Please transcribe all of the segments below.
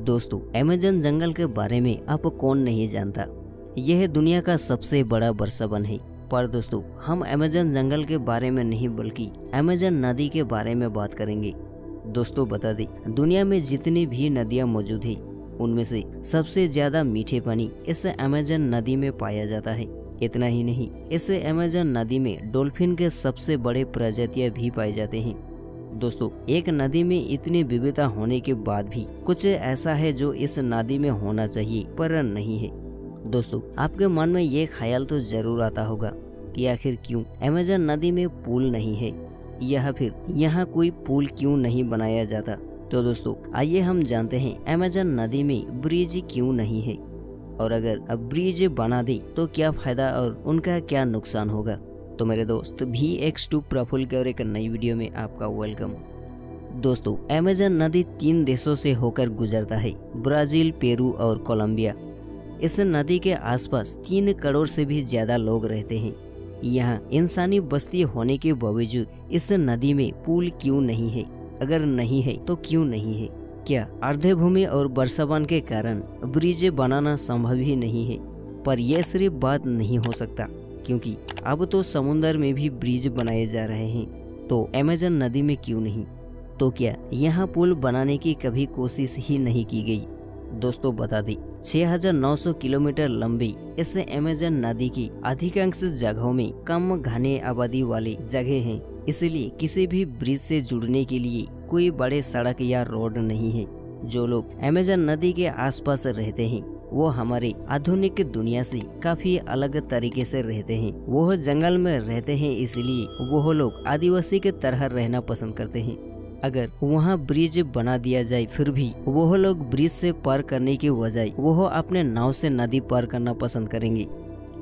दोस्तों, अमेज़न जंगल के बारे में आप कौन नहीं जानता। यह दुनिया का सबसे बड़ा वर्षा वन है। पर दोस्तों, हम अमेज़न जंगल के बारे में नहीं बल्कि अमेज़न नदी के बारे में बात करेंगे। दोस्तों, बता दें, दुनिया में जितनी भी नदियां मौजूद है उनमें से सबसे ज्यादा मीठे पानी इस अमेज़न नदी में पाया जाता है। इतना ही नहीं, इस अमेज़न नदी में डॉल्फिन के सबसे बड़े प्रजातियां भी पाए जाते हैं। दोस्तों, एक नदी में इतनी विविधता होने के बाद भी कुछ ऐसा है जो इस नदी में होना चाहिए पर नहीं है। दोस्तों, आपके मन में ये ख्याल तो जरूर आता होगा कि आखिर क्यों अमेज़न नदी में पुल नहीं है या फिर यहाँ कोई पुल क्यों नहीं बनाया जाता। तो दोस्तों, आइए हम जानते हैं अमेज़न नदी में ब्रिज क्यों नहीं है, और अगर अब ब्रिज बना दे तो क्या फायदा और उनका क्या नुकसान होगा। तो मेरे दोस्त, VX2 प्रफुल्ल के और एक नई वीडियो में आपका वेलकम। दोस्तों, अमेज़न नदी 3 देशों से होकर गुजरता है, ब्राजील, पेरू और कोलंबिया। इस नदी के आसपास 3 करोड़ से भी ज्यादा लोग रहते हैं। यहाँ इंसानी बस्ती होने के बावजूद इस नदी में पुल क्यों नहीं है? अगर नहीं है तो क्यों नहीं है? क्या अर्धभूमि और वर्षावन के कारण ब्रिज बनाना संभव ही नहीं है? पर यह सिर्फ बात नहीं हो सकता, क्योंकि अब तो समुद्र में भी ब्रिज बनाए जा रहे हैं। तो अमेज़न नदी में क्यों नहीं? तो क्या यहाँ पुल बनाने की कभी कोशिश ही नहीं की गई? दोस्तों, बता दें, 6900 किलोमीटर लंबी इस अमेज़न नदी की अधिकांश जगहों में कम घने आबादी वाली जगह हैं। इसलिए किसी भी ब्रिज से जुड़ने के लिए कोई बड़े सड़क या रोड नहीं है। जो लोग अमेज़न नदी के आसपास रहते हैं वो हमारे आधुनिक दुनिया से काफी अलग तरीके से रहते हैं। वो जंगल में रहते हैं, इसलिए वो लोग आदिवासी के तरह रहना पसंद करते हैं। अगर वहाँ ब्रिज बना दिया जाए फिर भी वो लोग ब्रिज से पार करने की बजाय वो अपने नाव से नदी पार करना पसंद करेंगे।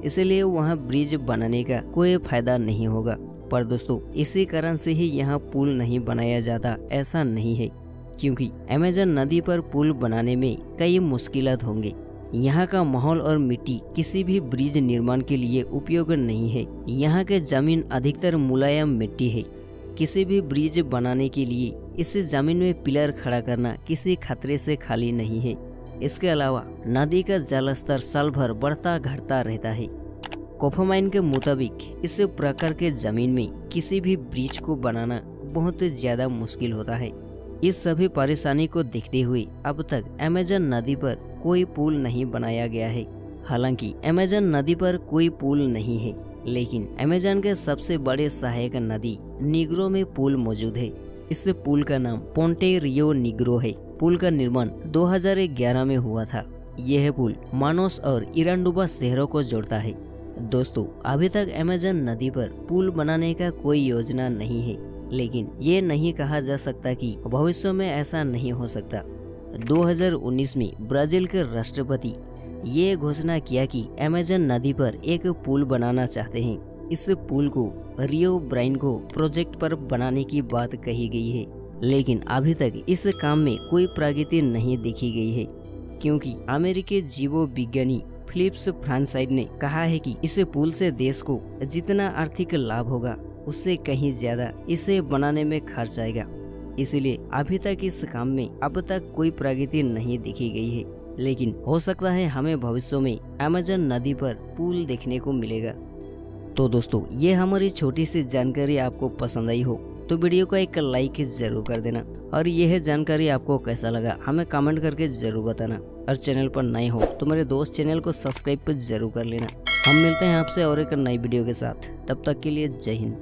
इसलिए वहाँ ब्रिज बनाने का कोई फायदा नहीं होगा। पर दोस्तों, इसी कारण से ही यहाँ पुल नहीं बनाया जाता ऐसा नहीं है, क्योंकि अमेज़न नदी पर पुल बनाने में कई मुश्किलात होंगे। यहाँ का माहौल और मिट्टी किसी भी ब्रिज निर्माण के लिए उपयोग नहीं है। यहाँ के जमीन अधिकतर मुलायम मिट्टी है। किसी भी ब्रिज बनाने के लिए इस जमीन में पिलर खड़ा करना किसी खतरे से खाली नहीं है। इसके अलावा नदी का जलस्तर साल भर बढ़ता घटता रहता है। कोफामाइन के मुताबिक इस प्रकार के जमीन में किसी भी ब्रिज को बनाना बहुत ज्यादा मुश्किल होता है। इस सभी परेशानी को देखते हुए अब तक अमेज़न नदी पर कोई पुल नहीं बनाया गया है। हालांकि अमेज़न नदी पर कोई पुल नहीं है, लेकिन अमेज़न के सबसे बड़े सहायक नदी निग्रो में पुल मौजूद है। इस पुल का नाम पोंटे रियो निग्रो है। पुल का निर्माण 2011 में हुआ था। यह पुल मानोस और इरांडुबा शहरों को जोड़ता है। दोस्तों, अभी तक अमेज़न नदी पर पुल बनाने का कोई योजना नहीं है, लेकिन ये नहीं कहा जा सकता कि भविष्य में ऐसा नहीं हो सकता। 2019 में ब्राजील के राष्ट्रपति ये घोषणा किया कि अमेज़न नदी पर एक पुल बनाना चाहते हैं। इस पुल को रियो ब्राइनको प्रोजेक्ट पर बनाने की बात कही गई है, लेकिन अभी तक इस काम में कोई प्रगति नहीं देखी गई है, क्योंकि अमेरिकी जीव विज्ञानी फिलिप्स फ्रांसाइड ने कहा है कि इस पुल से देश को जितना आर्थिक लाभ होगा उससे कहीं ज्यादा इसे बनाने में खर्च आएगा। इसलिए अभी तक इस काम में अब तक कोई प्रगति नहीं देखी गई है, लेकिन हो सकता है हमें भविष्य में अमेज़न नदी पर पुल देखने को मिलेगा। तो दोस्तों, ये हमारी छोटी सी जानकारी आपको पसंद आई हो तो वीडियो को एक लाइक जरूर कर देना, और यह जानकारी आपको कैसा लगा हमें कमेंट करके जरूर बताना। और चैनल पर नए हो तो मेरे दोस्त चैनल को सब्सक्राइब जरूर कर लेना। हम मिलते हैं आपसे और एक नई वीडियो के साथ। तब तक के लिए जय हिंद।